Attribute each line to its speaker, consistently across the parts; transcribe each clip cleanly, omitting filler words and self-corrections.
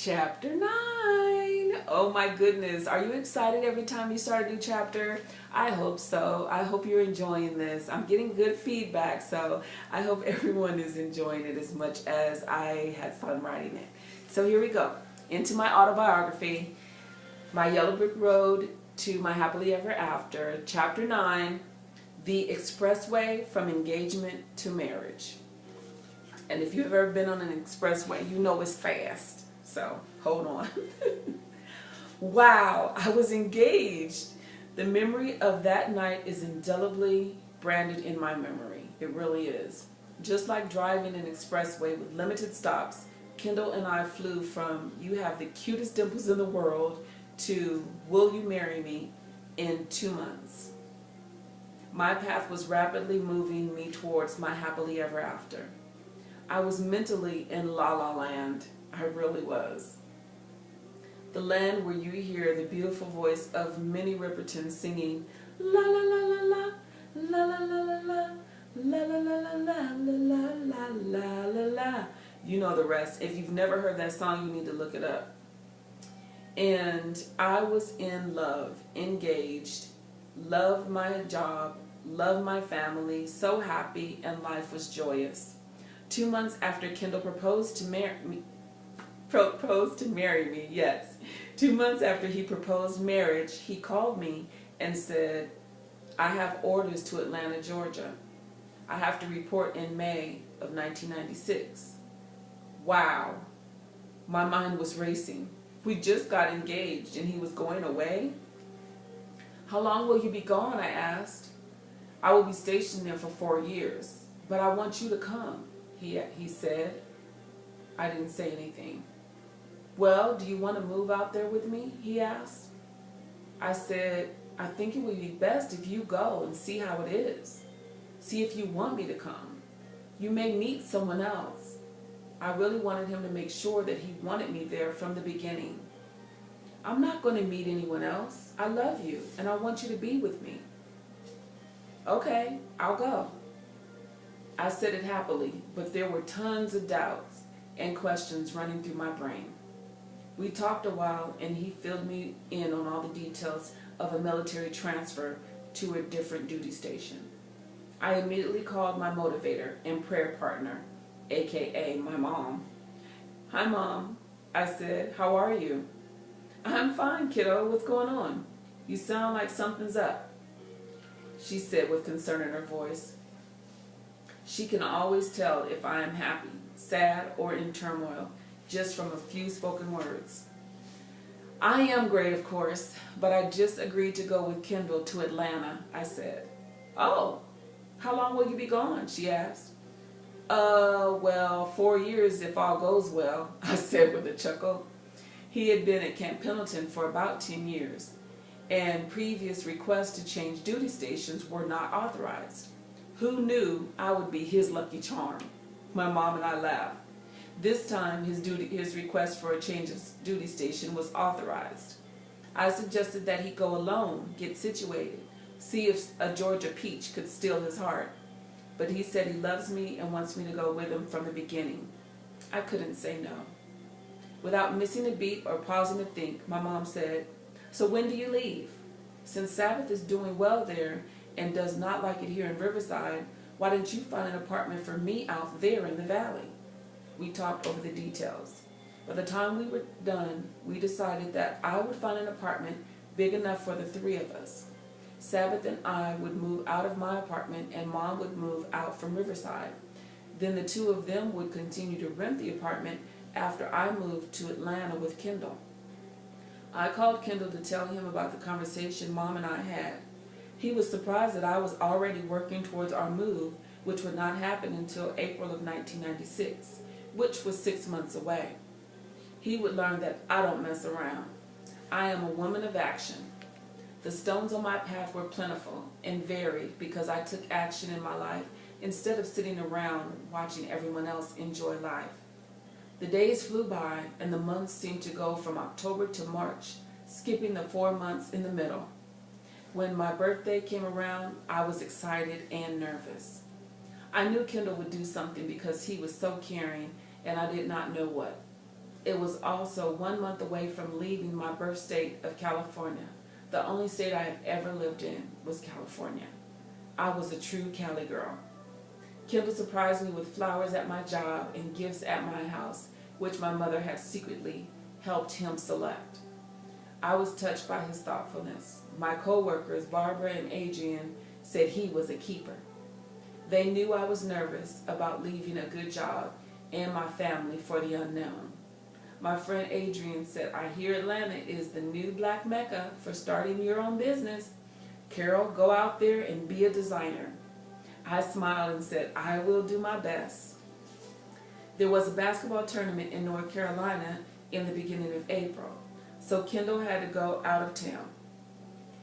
Speaker 1: Chapter 9. Oh my goodness. Are you excited every time you start a new chapter? I hope so. I hope you're enjoying this. I'm getting good feedback, so I hope everyone is enjoying it as much as I had fun writing it. So here we go. Into my autobiography, My Yellow Brick Road to My Happily Ever After, Chapter 9, The Expressway from Engagement to Marriage. And if you've ever been on an expressway, you know it's fast. So, hold on. Wow, I was engaged. The memory of that night is indelibly branded in my memory. It really is. Just like driving an expressway with limited stops, Kendall and I flew from "you have the cutest dimples in the world" to "will you marry me" in 2 months. My path was rapidly moving me towards my happily ever after. I was mentally in la la land. I really was. The land where you hear the beautiful voice of Minnie Riperton singing la la la la la la la la la la la la la la la la la la. You know the rest. If you've never heard that song, you need to look it up. And I was in love, engaged, loved my job, loved my family, so happy, and life was joyous. 2 months after Kendall proposed to marry me, yes. 2 months after he proposed marriage, he called me and said, "I have orders to Atlanta, Georgia. I have to report in May of 1996. Wow. My mind was racing. We just got engaged and he was going away. "How long will you be gone?" I asked. "I will be stationed there for 4 years, but I want you to come," he said. I didn't say anything. "Well, do you want to move out there with me?" he asked. I said, "I think it would be best if you go and see how it is. See if you want me to come. You may meet someone else." I really wanted him to make sure that he wanted me there from the beginning. "I'm not going to meet anyone else. I love you and I want you to be with me." "Okay, I'll go." I said it happily, but there were tons of doubts and questions running through my brain. We talked a while and he filled me in on all the details of a military transfer to a different duty station. I immediately called my motivator and prayer partner, aka my mom. "Hi, Mom," I said. "How are you?" "I'm fine, kiddo. What's going on? You sound like something's up," she said with concern in her voice. She can always tell if I am happy, sad, or in turmoil just from a few spoken words. "I am great, of course, but I just agreed to go with Kendall to Atlanta," I said. "Oh, how long will you be gone?" she asked. Well, 4 years if all goes well," I said with a chuckle. He had been at Camp Pendleton for about 10 years, and previous requests to change duty stations were not authorized. Who knew I would be his lucky charm? My mom and I laughed. This time, his request for a change of duty station was authorized. I suggested that he go alone, get situated, see if a Georgia peach could steal his heart. But he said he loves me and wants me to go with him from the beginning. I couldn't say no. Without missing a beat or pausing to think, my mom said, "So when do you leave? Since Sabbath is doing well there and does not like it here in Riverside, why didn't you find an apartment for me out there in the valley?" We talked over the details. By the time we were done, we decided that I would find an apartment big enough for the 3 of us. Sabbath and I would move out of my apartment and Mom would move out from Riverside. Then the 2 of them would continue to rent the apartment after I moved to Atlanta with Kendall. I called Kendall to tell him about the conversation Mom and I had. He was surprised that I was already working towards our move, which would not happen until April of 1996, which was 6 months away. He would learn that I don't mess around. I am a woman of action. The stones on my path were plentiful and varied because I took action in my life instead of sitting around watching everyone else enjoy life. The days flew by and the months seemed to go from October to March, skipping the 4 months in the middle. When my birthday came around, I was excited and nervous. I knew Kendall would do something because he was so caring, and I did not know what. It was also 1 month away from leaving my birth state of California. The only state I had ever lived in was California. I was a true Cali girl. Kendall surprised me with flowers at my job and gifts at my house, which my mother had secretly helped him select. I was touched by his thoughtfulness. My co-workers, Barbara and Adrian, said he was a keeper. They knew I was nervous about leaving a good job and my family for the unknown. My friend Adrian said, I hear Atlanta is the new Black Mecca for starting your own business. Carol, go out there and be a designer. I smiled and said, I will do my best. There was a basketball tournament in North Carolina in the beginning of April, so Kendall had to go out of town.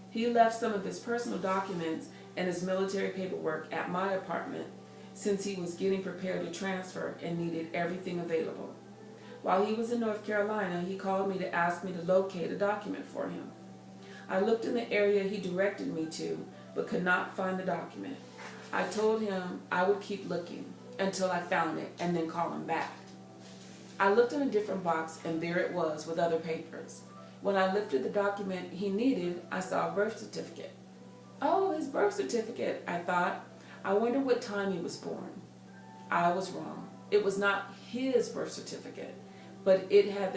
Speaker 1: He left some of his personal documents and his military paperwork at my apartment since he was getting prepared to transfer and needed everything available. While he was in North Carolina, he called me to ask me to locate a document for him. I looked in the area he directed me to, but could not find the document. I told him I would keep looking until I found it and then call him back. I looked in a different box and there it was with other papers. When I lifted the document he needed, I saw a birth certificate. Oh, his birth certificate, I thought. I wonder what time he was born. I was wrong. It was not his birth certificate, but it had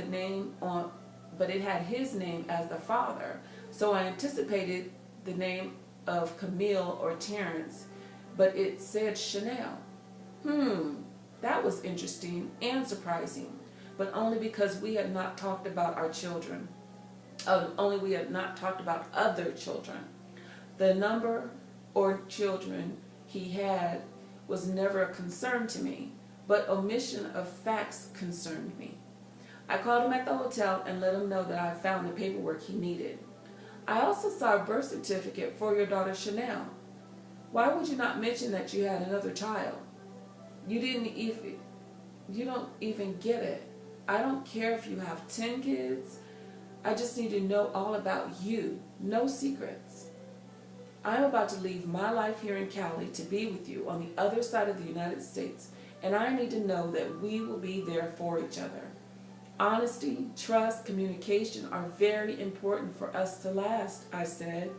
Speaker 1: his name as the father. So I anticipated the name of Camille or Terrence, but it said Chanel. That was interesting and surprising, but only because we had not talked about our children. We had not talked about other children. The number or children he had was never a concern to me, but omission of facts concerned me. I called him at the hotel and let him know that I found the paperwork he needed. I also saw a birth certificate for your daughter Chanel. Why would you not mention that you had another child? You don't even get it. I don't care if you have 10 kids. I just need to know all about you. No secrets. I'm about to leave my life here in Cali to be with you on the other side of the United States, and I need to know that we will be there for each other. Honesty, trust, communication are very important for us to last, I said.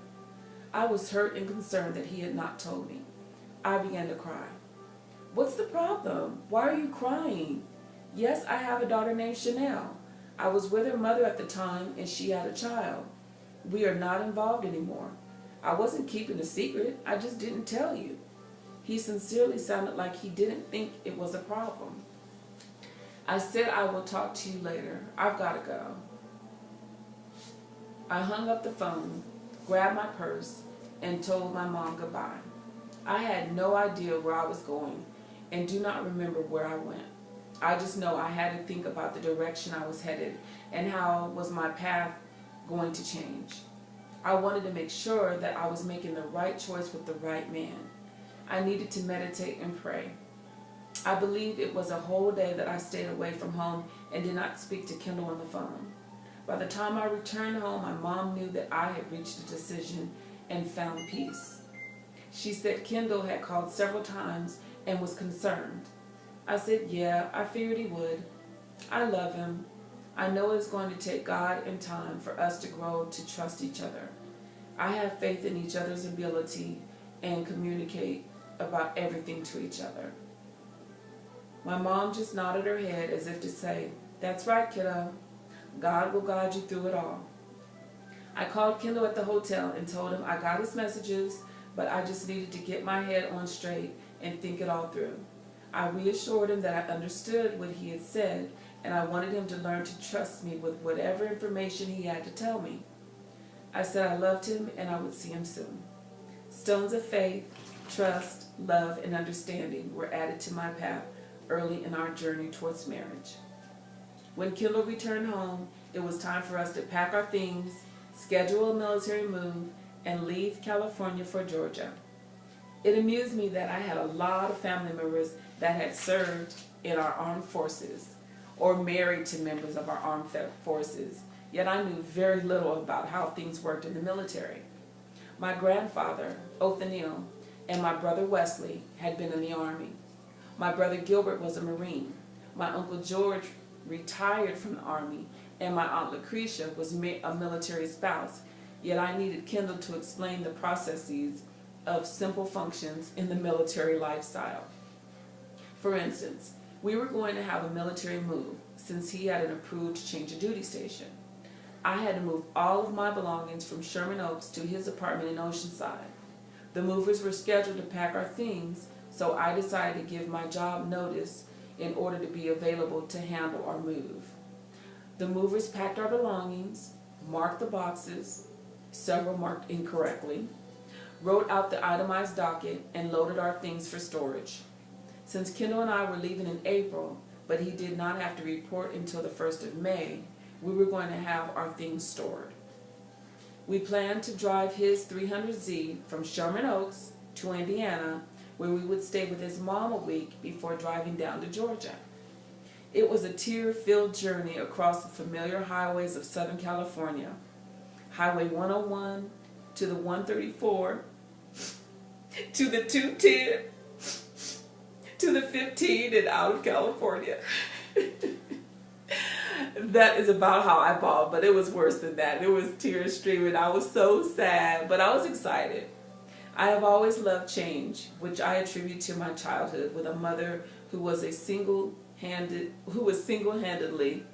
Speaker 1: I was hurt and concerned that he had not told me. I began to cry. What's the problem? Why are you crying? Yes, I have a daughter named Chanel. I was with her mother at the time and she had a child. We are not involved anymore. I wasn't keeping a secret. I just didn't tell you. He sincerely sounded like he didn't think it was a problem. I said I will talk to you later. I've got to go. I hung up the phone, grabbed my purse, and told my mom goodbye. I had no idea where I was going and do not remember where I went. I just know I had to think about the direction I was headed and how was my path going to change. I wanted to make sure that I was making the right choice with the right man. I needed to meditate and pray. I believe it was a whole day that I stayed away from home and did not speak to Kendall on the phone. By the time I returned home, my mom knew that I had reached a decision and found peace. She said Kendall had called several times and was concerned. I said, yeah, I figured he would. I love him. I know it's going to take God and time for us to grow to trust each other. I have faith in each other's ability and communicate about everything to each other. My mom just nodded her head as if to say, that's right, kiddo. God will guide you through it all. I called Kendall at the hotel and told him I got his messages, but I just needed to get my head on straight and think it all through. I reassured him that I understood what he had said, and I wanted him to learn to trust me with whatever information he had to tell me. I said I loved him and I would see him soon. Stones of faith, trust, love, and understanding were added to my path early in our journey towards marriage. When Kendall returned home, it was time for us to pack our things, schedule a military move, and leave California for Georgia. It amused me that I had a lot of family members that had served in our armed forces or married to members of our armed forces, yet I knew very little about how things worked in the military. My grandfather, Othniel, and my brother Wesley had been in the Army. My brother Gilbert was a Marine. My Uncle George retired from the Army, and my Aunt Lucretia was a military spouse, yet I needed Kendall to explain the processes of simple functions in the military lifestyle. For instance, we were going to have a military move since he had an approved change of duty station. I had to move all of my belongings from Sherman Oaks to his apartment in Oceanside. The movers were scheduled to pack our things, so I decided to give my job notice in order to be available to handle our move. The movers packed our belongings, marked the boxes, several marked incorrectly, wrote out the itemized docket, and loaded our things for storage. Since Kendall and I were leaving in April, but he did not have to report until the 1st of May, we were going to have our things stored. We planned to drive his 300Z from Sherman Oaks to Indiana, where we would stay with his mom a week before driving down to Georgia. It was a tear-filled journey across the familiar highways of Southern California. Highway 101 to the 134 to the 210 to the 15 and out of California. That is about how I bawled, but it was worse than that. It was tears streaming. I was so sad, but I was excited. I have always loved change, which I attribute to my childhood with a mother who was single-handedly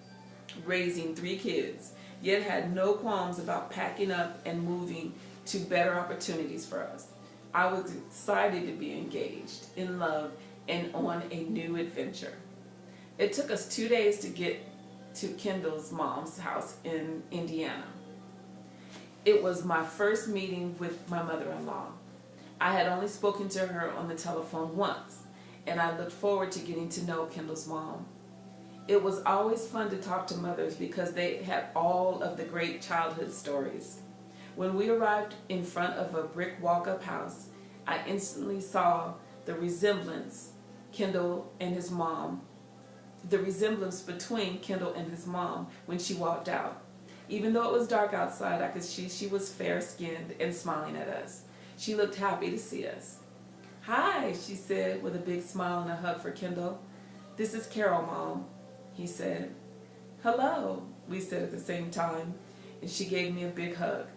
Speaker 1: raising 3 kids, yet had no qualms about packing up and moving to better opportunities for us. I was excited to be engaged, in love, and on a new adventure. It took us 2 days to get to Kendall's mom's house in Indiana. It was my first meeting with my mother-in-law. I had only spoken to her on the telephone once, and I looked forward to getting to know Kendall's mom. It was always fun to talk to mothers because they had all of the great childhood stories. When we arrived in front of a brick walk-up house, I instantly saw the resemblance between Kendall and his mom when she walked out. Even though it was dark outside, I could see she was fair-skinned and smiling at us. She looked happy to see us. "Hi," she said with a big smile and a hug for Kendall. "This is Carol, Mom," he said. "Hello," we said at the same time, and she gave me a big hug.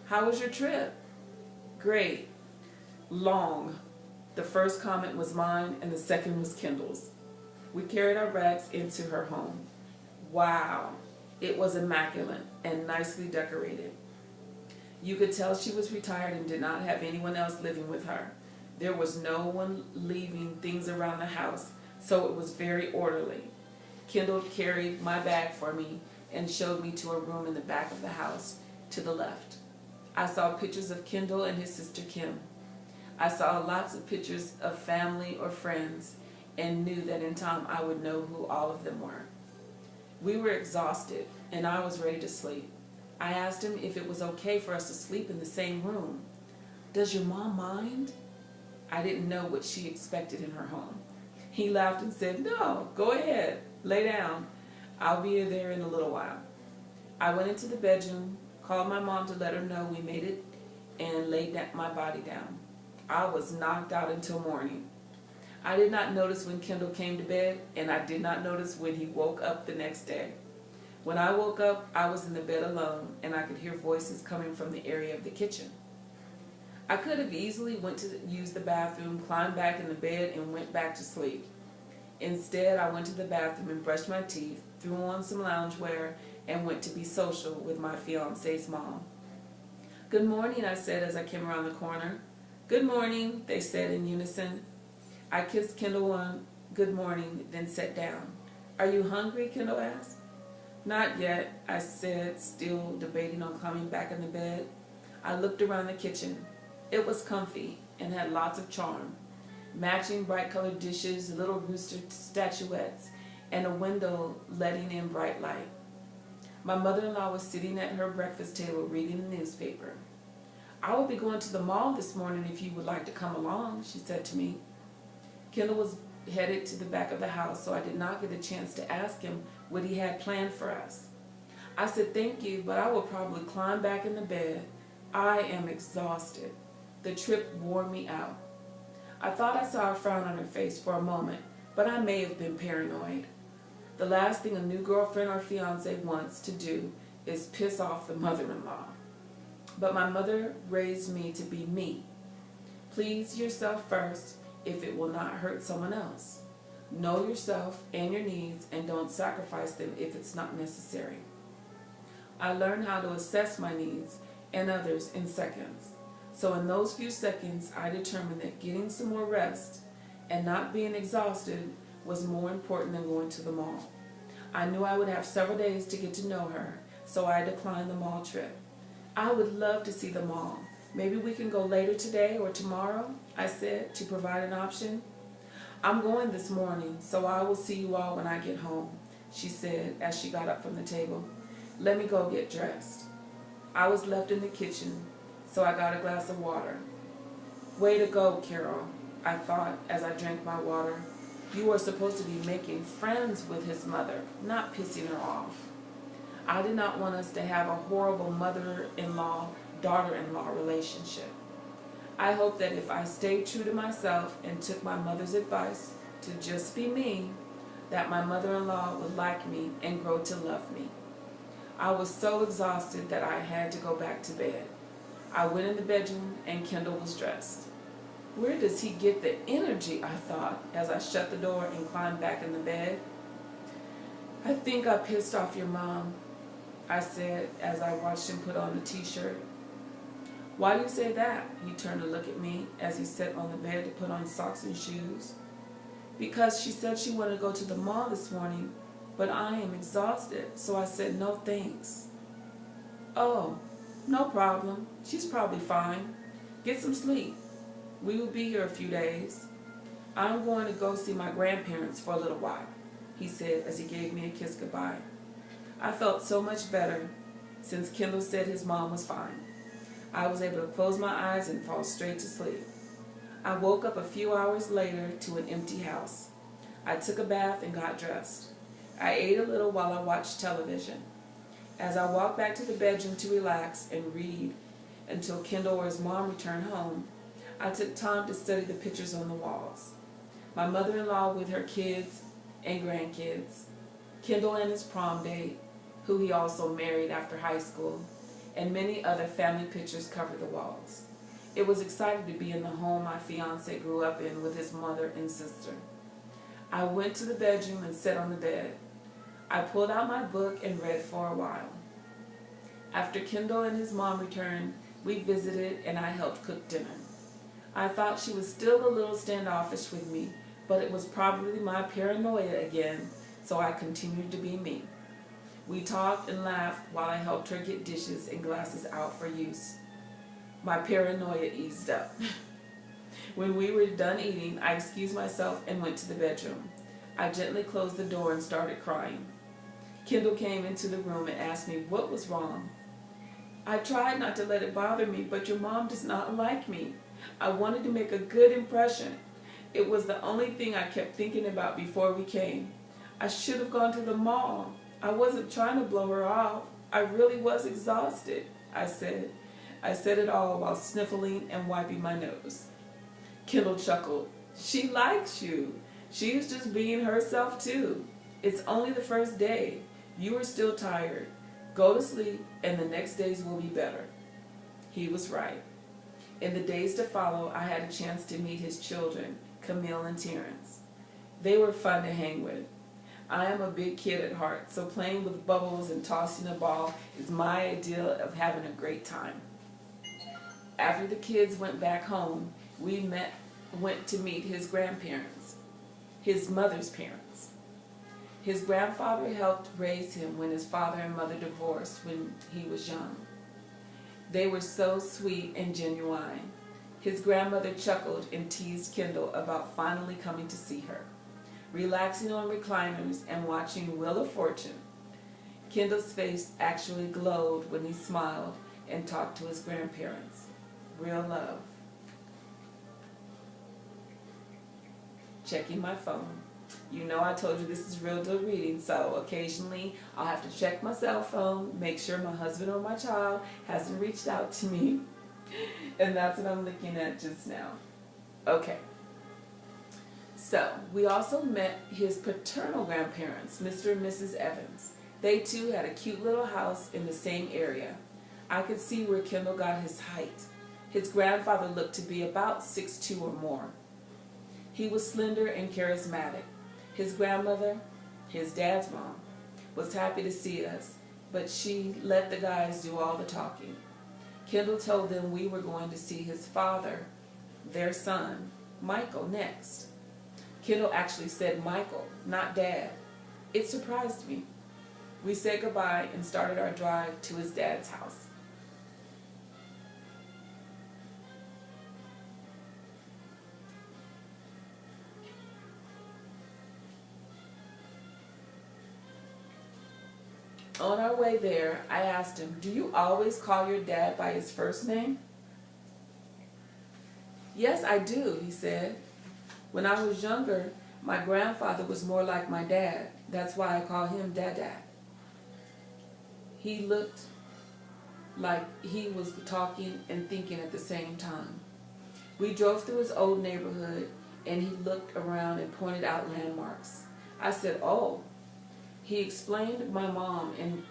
Speaker 1: "How was your trip?" "Great. Long." The first comment was mine, and the second was Kendall's. We carried our bags into her home. Wow, it was immaculate and nicely decorated. You could tell she was retired and did not have anyone else living with her. There was no one leaving things around the house, so it was very orderly. Kendall carried my bag for me and showed me to a room in the back of the house to the left. I saw pictures of Kendall and his sister Kim. I saw lots of pictures of family or friends and knew that in time I would know who all of them were. We were exhausted and I was ready to sleep. I asked him if it was okay for us to sleep in the same room. "Does your mom mind?" I didn't know what she expected in her home. He laughed and said, "No, go ahead, lay down. I'll be there in a little while." I went into the bedroom, called my mom to let her know we made it, and laid my body down. I was knocked out until morning. I did not notice when Kendall came to bed, and I did not notice when he woke up the next day. When I woke up, I was in the bed alone, and I could hear voices coming from the area of the kitchen. I could have easily went to use the bathroom, climbed back in the bed, and went back to sleep. Instead, I went to the bathroom and brushed my teeth, threw on some loungewear, and went to be social with my fiance's mom. "Good morning," I said as I came around the corner. "Good morning," they said in unison. I kissed Kendall on good morning, then sat down. "Are you hungry?" Kendall asked. "Not yet," I said, still debating on climbing back in the bed. I looked around the kitchen. It was comfy and had lots of charm. Matching bright-colored dishes, little rooster statuettes, and a window letting in bright light. My mother-in-law was sitting at her breakfast table reading the newspaper. "I will be going to the mall this morning if you would like to come along," she said to me. Kendall was headed to the back of the house, so I did not get a chance to ask him what he had planned for us. I said, "Thank you, but I will probably climb back in the bed. I am exhausted. The trip wore me out." I thought I saw a frown on her face for a moment, but I may have been paranoid. The last thing a new girlfriend or fiance wants to do is piss off the mother-in-law. But my mother raised me to be me. Please yourself first if it will not hurt someone else. Know yourself and your needs and don't sacrifice them if it's not necessary. I learned how to assess my needs and others in seconds. So in those few seconds, I determined that getting some more rest and not being exhausted was more important than going to the mall. I knew I would have several days to get to know her, so I declined the mall trip. I would love to see the mall. Maybe we can go later today or tomorrow, I said, to provide an option. I'm going this morning, so I will see you all when I get home, she said as she got up from the table. Let me go get dressed. I was left in the kitchen, so I got a glass of water. Way to go, Carol, I thought as I drank my water. You are supposed to be making friends with his mother, not pissing her off. I did not want us to have a horrible mother-in-law, daughter-in-law relationship. I hoped that if I stayed true to myself and took my mother's advice to just be me, that my mother-in-law would like me and grow to love me. I was so exhausted that I had to go back to bed. I went in the bedroom and Kendall was dressed. Where does he get the energy, I thought, as I shut the door and climbed back in the bed. I think I pissed off your mom, I said as I watched him put on the t-shirt. Why do you say that? He turned to look at me as he sat on the bed to put on socks and shoes. Because she said she wanted to go to the mall this morning, but I am exhausted, so I said no thanks. Oh, no problem. She's probably fine. Get some sleep. We will be here a few days. I'm going to go see my grandparents for a little while, he said as he gave me a kiss goodbye. I felt so much better since Kendall said his mom was fine. I was able to close my eyes and fall straight to sleep. I woke up a few hours later to an empty house. I took a bath and got dressed. I ate a little while I watched television. As I walked back to the bedroom to relax and read until Kendall or his mom returned home, I took time to study the pictures on the walls. My mother-in-law with her kids and grandkids, Kendall and his prom date, who he also married after high school, and many other family pictures covered the walls. It was exciting to be in the home my fiancé grew up in with his mother and sister. I went to the bedroom and sat on the bed. I pulled out my book and read for a while. After Kendall and his mom returned, we visited and I helped cook dinner. I thought she was still a little standoffish with me, but it was probably my paranoia again, so I continued to be me. We talked and laughed while I helped her get dishes and glasses out for use. My paranoia eased up. When we were done eating, I excused myself and went to the bedroom. I gently closed the door and started crying. Kendall came into the room and asked me what was wrong. I tried not to let it bother me, but your mom does not like me. I wanted to make a good impression. It was the only thing I kept thinking about before we came. I should have gone to the mall. I wasn't trying to blow her off. I really was exhausted, I said. I said it all while sniffling and wiping my nose. Kendall chuckled. She likes you. She is just being herself too. It's only the first day. You are still tired. Go to sleep and the next days will be better. He was right. In the days to follow, I had a chance to meet his children, Camille and Terrence. They were fun to hang with. I am a big kid at heart, so playing with bubbles and tossing a ball is my idea of having a great time. After the kids went back home, we went to meet his grandparents, his mother's parents. His grandfather helped raise him when his father and mother divorced when he was young. They were so sweet and genuine. His grandmother chuckled and teased Kendall about finally coming to see her, relaxing on recliners and watching Wheel of Fortune. Kendall's face actually glowed when he smiled and talked to his grandparents. Real love. Checking my phone. You know I told you this is real deal reading, so occasionally I'll have to check my cell phone, make sure my husband or my child hasn't reached out to me. And that's what I'm looking at just now. Okay. So, we also met his paternal grandparents, Mr. and Mrs. Evans. They too had a cute little house in the same area. I could see where Kendall got his height. His grandfather looked to be about 6'2" or more. He was slender and charismatic. His grandmother, his dad's mom, was happy to see us, but she let the guys do all the talking. Kendall told them we were going to see his father, their son, Michael, next. Kendall actually said Michael, not Dad. It surprised me. We said goodbye and started our drive to his dad's house. On our way there, I asked him, "Do you always call your dad by his first name?" "Yes, I do," he said. "When I was younger, my grandfather was more like my dad. That's why I call him Dada." He looked like he was talking and thinking at the same time. We drove through his old neighborhood, and he looked around and pointed out landmarks. I said, "Oh." He explained my mom and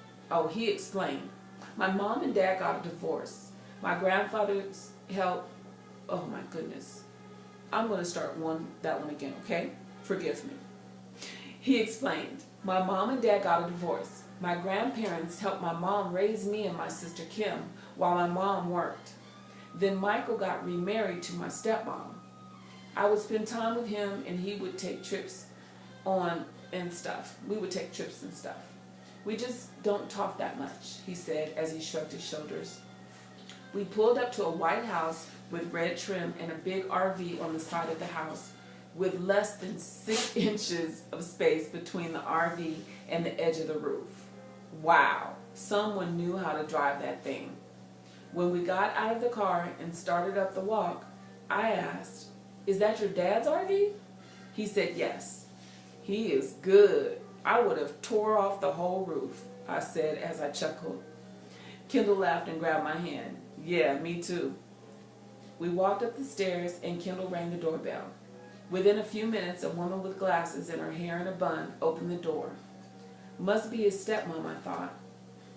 Speaker 1: dad got a divorce. My grandfather's help. Oh my goodness. I'm going to start that one again, okay? Forgive me. He explained, my mom and dad got a divorce. My grandparents helped my mom raise me and my sister Kim while my mom worked. Then Michael got remarried to my stepmom. I would spend time with him and he would take trips and stuff. We would take trips and stuff. We just don't talk that much, he said as he shrugged his shoulders. We pulled up to a white house with red trim and a big RV on the side of the house with less than 6 inches of space between the RV and the edge of the roof. Wow, someone knew how to drive that thing. When we got out of the car and started up the walk, I asked, "Is that your dad's RV?" He said yes. "He is good. I would have tore off the whole roof," I said as I chuckled. Kendall laughed and grabbed my hand. "Yeah, me too." We walked up the stairs and Kendall rang the doorbell. Within a few minutes, a woman with glasses and her hair in a bun opened the door. Must be his stepmom, I thought.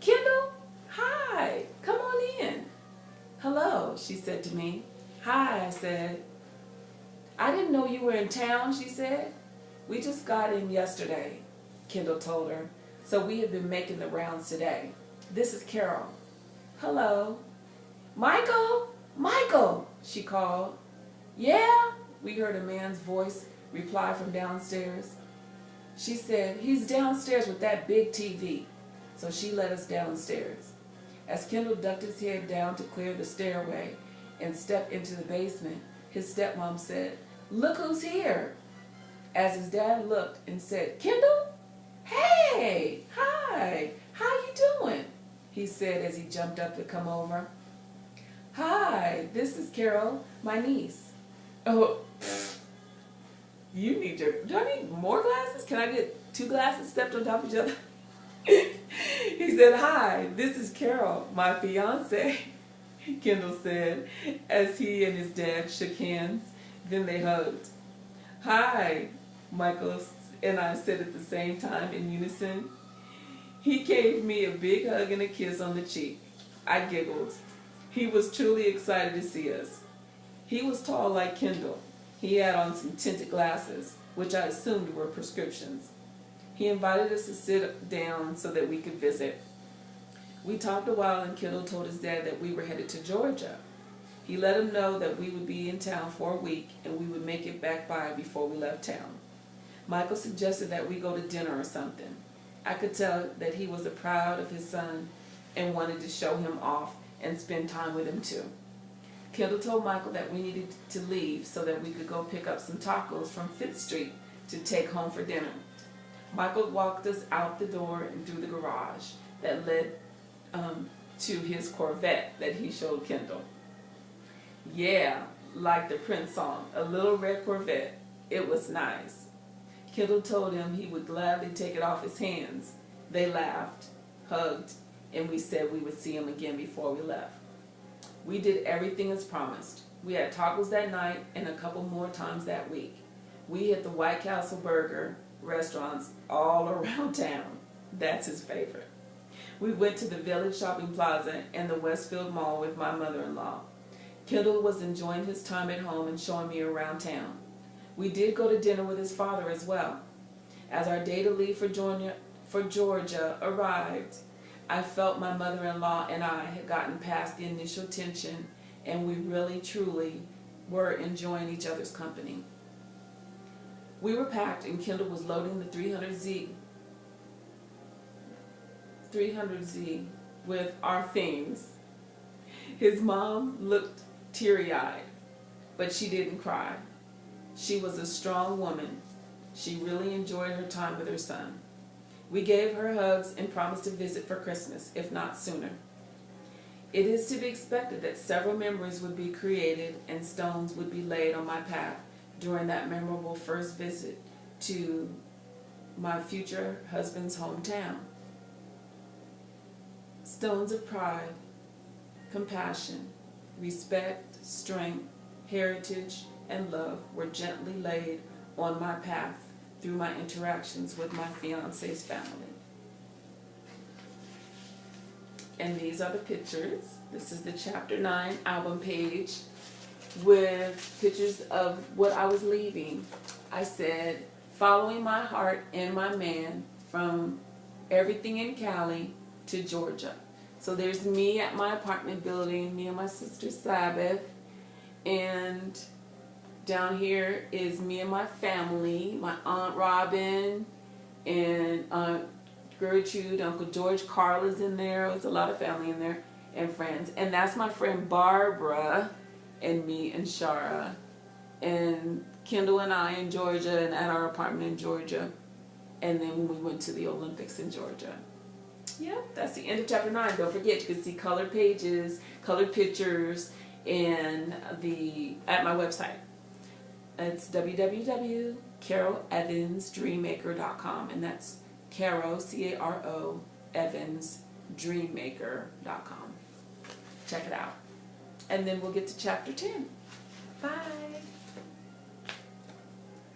Speaker 1: "Kendall, hi, come on in." "Hello," she said to me. "Hi," I said. "I didn't know you were in town," she said. "We just got in yesterday," Kendall told her, "so we have been making the rounds today. This is Carol." "Hello." "Michael, Michael," she called. "Yeah," we heard a man's voice reply from downstairs. She said, "He's downstairs with that big TV." So she led us downstairs. As Kendall ducked his head down to clear the stairway and step into the basement, his stepmom said, "Look who's here." As his dad looked and said, "Kendall? Hey, hi, how you doing?" he said as he jumped up to come over. "Hi, this is Carol, my niece." "Oh, do I need more glasses? Can I get 2 glasses stepped on top of each other?" He said, "Hi, this is Carol, my fiance," Kendall said as he and his dad shook hands. Then they hugged. "Hi," Michael and I said at the same time in unison. He gave me a big hug and a kiss on the cheek. I giggled. He was truly excited to see us. He was tall like Kendall. He had on some tinted glasses, which I assumed were prescriptions. He invited us to sit down so that we could visit. We talked a while and Kendall told his dad that we were headed to Georgia. He let him know that we would be in town for a week and we would make it back by before we left town. Michael suggested that we go to dinner or something. I could tell that he was proud of his son and wanted to show him off and spend time with him too. Kendall told Michael that we needed to leave so that we could go pick up some tacos from 5th Street to take home for dinner. Michael walked us out the door and through the garage that led to his Corvette that he showed Kendall. Yeah, like the Prince song, a little red Corvette. It was nice. Kendall told him he would gladly take it off his hands. They laughed, hugged, and we said we would see him again before we left. We did everything as promised. We had tacos that night and a couple more times that week. We hit the White Castle Burger restaurants all around town. That's his favorite. We went to the Village Shopping Plaza and the Westfield Mall with my mother-in-law. Kendall was enjoying his time at home and showing me around town. We did go to dinner with his father as well. As our day to leave for Georgia arrived, I felt my mother-in-law and I had gotten past the initial tension, and we really, truly were enjoying each other's company. We were packed, and Kendall was loading the 300Z with our things. His mom looked teary-eyed, but she didn't cry. She was a strong woman. She really enjoyed her time with her son. We gave her hugs and promised to visit for Christmas, if not sooner. It is to be expected that several memories would be created and stones would be laid on my path during that memorable first visit to my future husband's hometown. Stones of pride, compassion, respect, strength, heritage, and love were gently laid on my path through my interactions with my fiance's family. And these are the pictures. This is the Chapter 9 album page with pictures of what I was leaving. I said, following my heart and my man from everything in Cali to Georgia. So there's me at my apartment building, me and my sister Sabbath, and down here is me and my family, my Aunt Robin and Aunt Gertrude, Uncle George, Carla's in there. There's a lot of family in there and friends. And that's my friend Barbara and me and Shara and Kendall and I in Georgia and at our apartment in Georgia. And then when we went to the Olympics in Georgia. Yep, that's the end of Chapter 9. Don't forget, you can see colored pages, colored pictures at my website. It's www.CaroEvansDreammaker.com, and that's Caro, C-A-R-O, EvansDreammaker.com. Check it out. And then we'll get to Chapter 10. Bye.